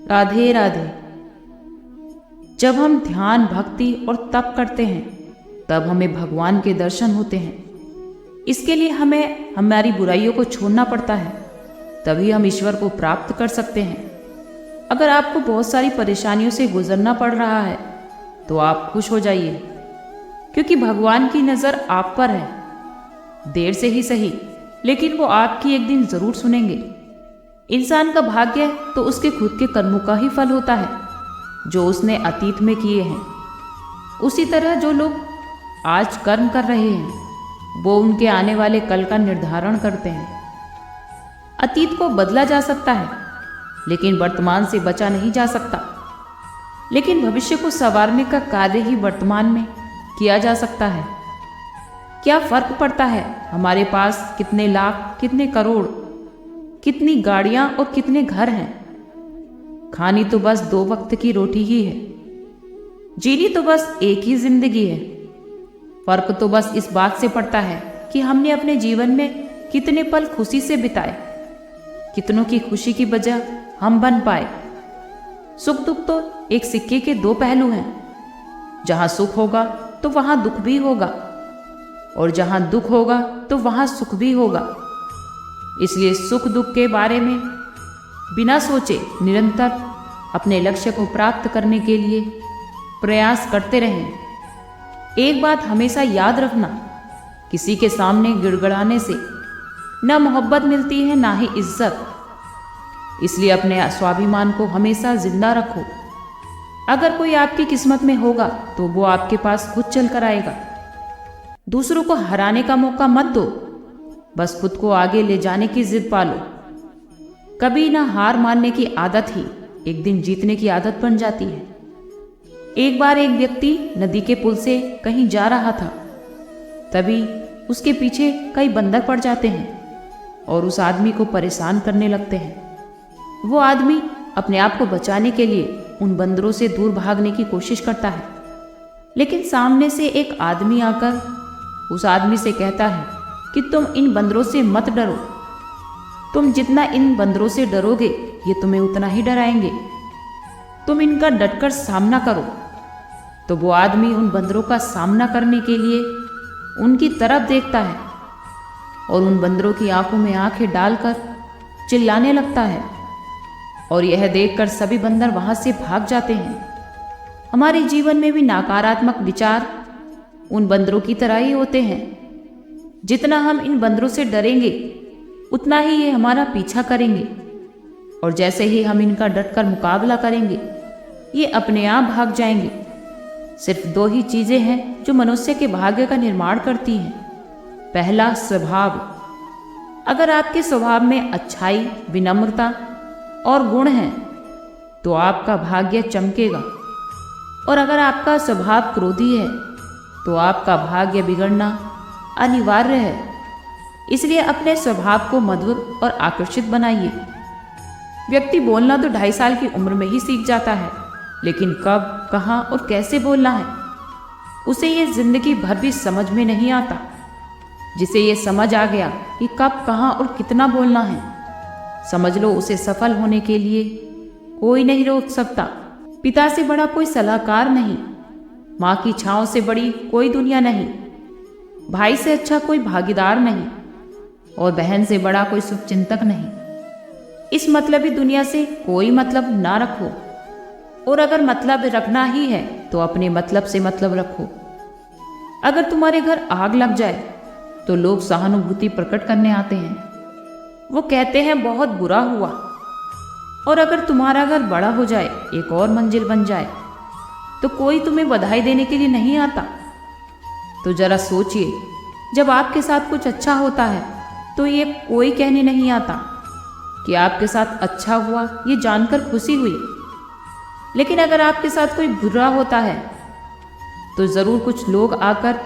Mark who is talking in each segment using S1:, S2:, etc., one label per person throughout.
S1: राधे राधे। जब हम ध्यान, भक्ति और तप करते हैं तब हमें भगवान के दर्शन होते हैं। इसके लिए हमें हमारी बुराइयों को छोड़ना पड़ता है, तभी हम ईश्वर को प्राप्त कर सकते हैं। अगर आपको बहुत सारी परेशानियों से गुजरना पड़ रहा है तो आप खुश हो जाइए, क्योंकि भगवान की नज़र आप पर है। देर से ही सही, लेकिन वो आपकी एक दिन ज़रूर सुनेंगे। इंसान का भाग्य तो उसके खुद के कर्मों का ही फल होता है जो उसने अतीत में किए हैं। उसी तरह जो लोग आज कर्म कर रहे हैं वो उनके आने वाले कल का निर्धारण करते हैं। अतीत को बदला जा सकता है, लेकिन वर्तमान से बचा नहीं जा सकता। लेकिन भविष्य को संवारने का कार्य ही वर्तमान में किया जा सकता है। क्या फर्क पड़ता है हमारे पास कितने लाख, कितने करोड़, कितनी गाड़ियां और कितने घर हैं? खानी तो बस 2 वक्त की रोटी ही है। जीनी तो बस एक ही जिंदगी है। फर्क तो बस इस बात से पड़ता है कि हमने अपने जीवन में कितने पल खुशी से बिताए, कितनों की खुशी की वजह हम बन पाए। सुख दुख तो एक सिक्के के 2 पहलू हैं। जहां सुख होगा तो वहां दुख भी होगा, और जहां दुख होगा तो वहां सुख भी होगा। इसलिए सुख दुख के बारे में बिना सोचे निरंतर अपने लक्ष्य को प्राप्त करने के लिए प्रयास करते रहें। एक बात हमेशा याद रखना, किसी के सामने गिड़गिड़ाने से न मोहब्बत मिलती है ना ही इज्जत। इसलिए अपने स्वाभिमान को हमेशा जिंदा रखो। अगर कोई आपकी किस्मत में होगा तो वो आपके पास खुद चल कर आएगा। दूसरों को हराने का मौका मत दो, बस खुद को आगे ले जाने की जिद पालो। कभी ना हार मानने की आदत ही एक दिन जीतने की आदत बन जाती है। एक बार एक व्यक्ति नदी के पुल से कहीं जा रहा था, तभी उसके पीछे कई बंदर पड़ जाते हैं और उस आदमी को परेशान करने लगते हैं। वो आदमी अपने आप को बचाने के लिए उन बंदरों से दूर भागने की कोशिश करता है, लेकिन सामने से एक आदमी आकर उस आदमी से कहता है कि तुम इन बंदरों से मत डरो। तुम जितना इन बंदरों से डरोगे ये तुम्हें उतना ही डराएंगे। तुम इनका डटकर सामना करो। तो वो आदमी उन बंदरों का सामना करने के लिए उनकी तरफ देखता है और उन बंदरों की आंखों में आंखें डालकर चिल्लाने लगता है, और यह देखकर सभी बंदर वहां से भाग जाते हैं। हमारे जीवन में भी नकारात्मक विचार उन बंदरों की तरह ही होते हैं। जितना हम इन बंदरों से डरेंगे उतना ही ये हमारा पीछा करेंगे, और जैसे ही हम इनका डटकर मुकाबला करेंगे ये अपने आप भाग जाएंगे। सिर्फ 2 ही चीजें हैं जो मनुष्य के भाग्य का निर्माण करती हैं। पहला, स्वभाव। अगर आपके स्वभाव में अच्छाई, विनम्रता और गुण हैं तो आपका भाग्य चमकेगा, और अगर आपका स्वभाव क्रोधी है तो आपका भाग्य बिगड़ना अनिवार्य है। इसलिए अपने स्वभाव को मधुर और आकर्षित बनाइए। व्यक्ति बोलना तो 2.5 साल की उम्र में ही सीख जाता है, लेकिन कब, कहाँ और कैसे बोलना है उसे ये जिंदगी भर भी समझ में नहीं आता। जिसे ये समझ आ गया कि कब, कहाँ और कितना बोलना है, समझ लो उसे सफल होने के लिए कोई नहीं रोक सकता। पिता से बड़ा कोई सलाहकार नहीं, माँ की छाँव से बड़ी कोई दुनिया नहीं, भाई से अच्छा कोई भागीदार नहीं, और बहन से बड़ा कोई शुभचिंतक नहीं। इस मतलबी दुनिया से कोई मतलब ना रखो, और अगर मतलब रखना ही है तो अपने मतलब से मतलब रखो। अगर तुम्हारे घर आग लग जाए तो लोग सहानुभूति प्रकट करने आते हैं। वो कहते हैं बहुत बुरा हुआ। और अगर तुम्हारा घर बड़ा हो जाए, एक और मंजिल बन जाए, तो कोई तुम्हें बधाई देने के लिए नहीं आता। तो जरा सोचिए, जब आपके साथ कुछ अच्छा होता है तो ये कोई कहने नहीं आता कि आपके साथ अच्छा हुआ, ये जानकर खुशी हुई। लेकिन अगर आपके साथ कोई बुरा होता है तो जरूर कुछ लोग आकर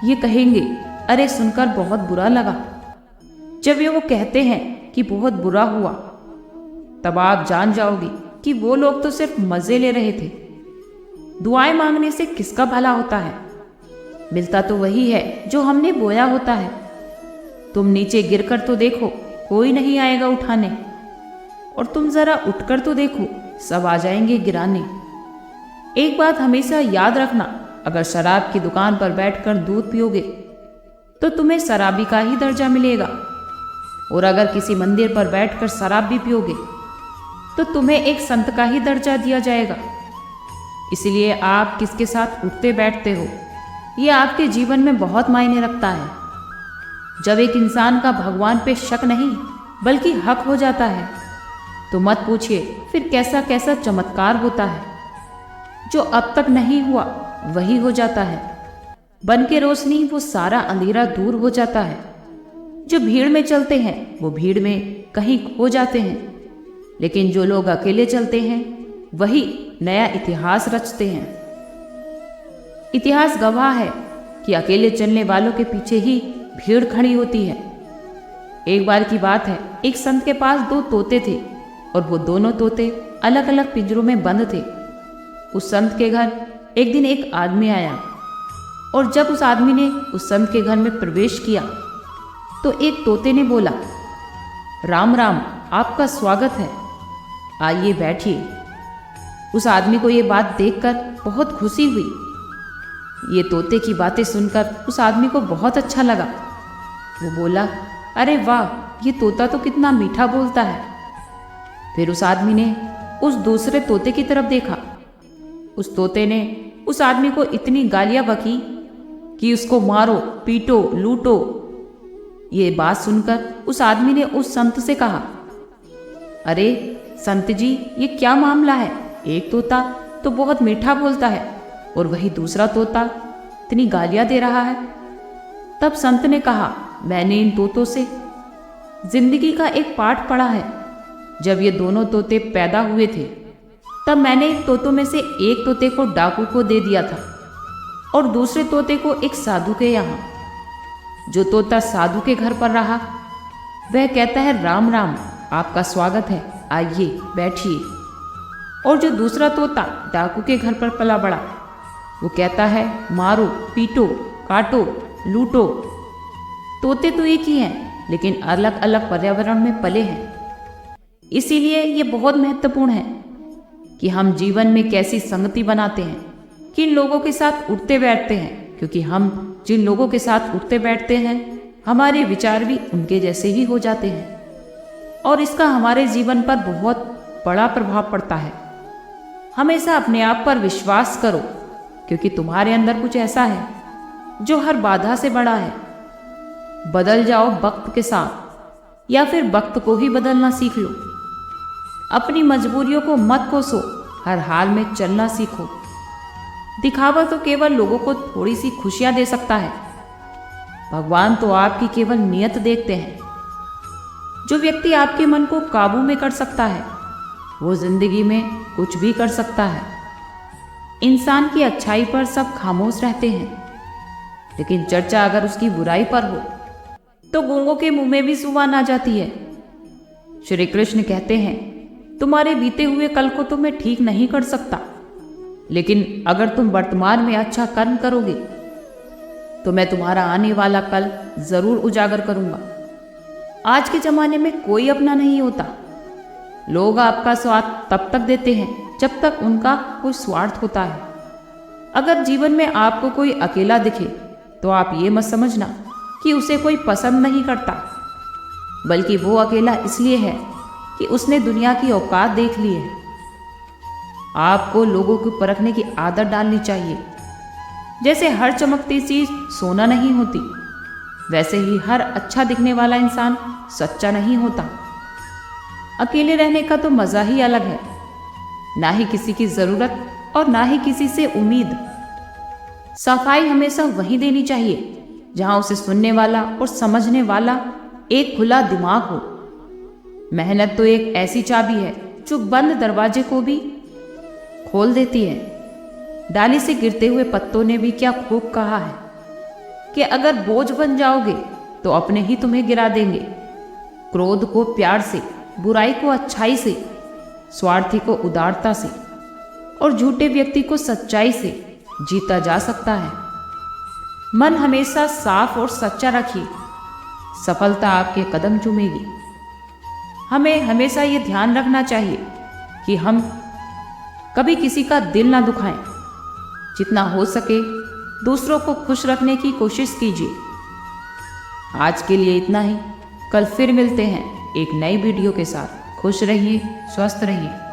S1: ये कहेंगे, अरे सुनकर बहुत बुरा लगा। जब ये वो कहते हैं कि बहुत बुरा हुआ, तब आप जान जाओगे कि वो लोग तो सिर्फ मजे ले रहे थे। दुआएं मांगने से किसका भला होता है? मिलता तो वही है जो हमने बोया होता है। तुम नीचे गिरकर तो देखो, कोई नहीं आएगा उठाने। और तुम जरा उठकर तो देखो, सब आ जाएंगे गिराने। एक बात हमेशा याद रखना, अगर शराब की दुकान पर बैठकर दूध पियोगे तो तुम्हें शराबी का ही दर्जा मिलेगा, और अगर किसी मंदिर पर बैठकर शराब भी पियोगे तो तुम्हें एक संत का ही दर्जा दिया जाएगा। इसलिए आप किसके साथ उठते बैठते हो, यह आपके जीवन में बहुत मायने रखता है। जब एक इंसान का भगवान पे शक नहीं बल्कि हक हो जाता है तो मत पूछिए फिर कैसा कैसा चमत्कार होता है। जो अब तक नहीं हुआ वही हो जाता है। बन के रोशनी वो सारा अंधेरा दूर हो जाता है। जो भीड़ में चलते हैं वो भीड़ में कहीं खो जाते हैं, लेकिन जो लोग अकेले चलते हैं वही नया इतिहास रचते हैं। इतिहास गवाह है कि अकेले चलने वालों के पीछे ही भीड़ खड़ी होती है। एक बार की बात है, एक संत के पास 2 तोते थे और वो दोनों तोते अलग अलग पिंजरों में बंद थे। उस संत के घर एक दिन एक आदमी आया, और जब उस आदमी ने उस संत के घर में प्रवेश किया तो एक तोते ने बोला, राम राम, आपका स्वागत है, आइए बैठिए। उस आदमी को ये बात देखकर बहुत खुशी हुई। ये तोते की बातें सुनकर उस आदमी को बहुत अच्छा लगा। वो बोला, अरे वाह, ये तोता तो कितना मीठा बोलता है। फिर उस आदमी ने उस दूसरे तोते की तरफ देखा। उस तोते ने उस आदमी को इतनी गालियां बकी कि उसको मारो, पीटो, लूटो। ये बात सुनकर उस आदमी ने उस संत से कहा, अरे संत जी, ये क्या मामला है? एक तोता तो बहुत मीठा बोलता है और वही दूसरा तोता इतनी गालियां दे रहा है। तब संत ने कहा, मैंने इन तोतों से जिंदगी का एक पाठ पढ़ा है। जब ये दोनों तोते पैदा हुए थे तब मैंने इन तोतों में से एक तोते को डाकू को दे दिया था और दूसरे तोते को एक साधु के यहाँ। जो तोता साधु के घर पर रहा वह कहता है, राम राम, आपका स्वागत है, आइए बैठिए। और जो दूसरा तोता डाकू के घर पर पला बड़ा वो कहता है, मारो, पीटो, काटो, लूटो। तोते तो एक ही हैं लेकिन अलग अलग पर्यावरण में पले हैं। इसीलिए ये बहुत महत्वपूर्ण है कि हम जीवन में कैसी संगति बनाते हैं, किन लोगों के साथ उठते बैठते हैं, क्योंकि हम जिन लोगों के साथ उठते बैठते हैं हमारे विचार भी उनके जैसे ही हो जाते हैं और इसका हमारे जीवन पर बहुत बड़ा प्रभाव पड़ता है। हमेशा अपने आप पर विश्वास करो, क्योंकि तुम्हारे अंदर कुछ ऐसा है जो हर बाधा से बड़ा है। बदल जाओ वक्त के साथ, या फिर वक्त को ही बदलना सीख लो। अपनी मजबूरियों को मत कोसो, हर हाल में चलना सीखो। दिखावा तो केवल लोगों को थोड़ी सी खुशियां दे सकता है, भगवान तो आपकी केवल नियत देखते हैं। जो व्यक्ति आपके मन को काबू में कर सकता है वो जिंदगी में कुछ भी कर सकता है। इंसान की अच्छाई पर सब खामोश रहते हैं, लेकिन चर्चा अगर उसकी बुराई पर हो तो गूंगों के मुंह में भी जुबान आ जाती है। श्री कृष्ण कहते हैं, तुम्हारे बीते हुए कल को तो मैं ठीक नहीं कर सकता, लेकिन अगर तुम वर्तमान में अच्छा कर्म करोगे तो मैं तुम्हारा आने वाला कल जरूर उजागर करूंगा। आज के जमाने में कोई अपना नहीं होता। लोग आपका स्वाद तब तक देते हैं जब तक उनका कोई स्वार्थ होता है। अगर जीवन में आपको कोई अकेला दिखे तो आप ये मत समझना कि उसे कोई पसंद नहीं करता, बल्कि वो अकेला इसलिए है कि उसने दुनिया की औकात देख ली है। आपको लोगों को परखने की आदत डालनी चाहिए। जैसे हर चमकती चीज सोना नहीं होती, वैसे ही हर अच्छा दिखने वाला इंसान सच्चा नहीं होता। अकेले रहने का तो मजा ही अलग है, ना ही किसी की जरूरत और ना ही किसी से उम्मीद। सफाई हमेशा वहीं देनी चाहिए जहां उसे सुनने वाला और समझने वाला एक खुला दिमाग हो। मेहनत तो एक ऐसी चाबी है जो बंद दरवाजे को भी खोल देती है। डाली से गिरते हुए पत्तों ने भी क्या खूब कहा है कि अगर बोझ बन जाओगे तो अपने ही तुम्हें गिरा देंगे। क्रोध को प्यार से, बुराई को अच्छाई से, स्वार्थी को उदारता से और झूठे व्यक्ति को सच्चाई से जीता जा सकता है। मन हमेशा साफ और सच्चा रखिए, सफलता आपके कदम चूमेगी। हमें हमेशा ये ध्यान रखना चाहिए कि हम कभी किसी का दिल ना दुखाएं। जितना हो सके दूसरों को खुश रखने की कोशिश कीजिए। आज के लिए इतना ही। कल फिर मिलते हैं एक नई वीडियो के साथ। खुश रहिए, स्वस्थ रहिए।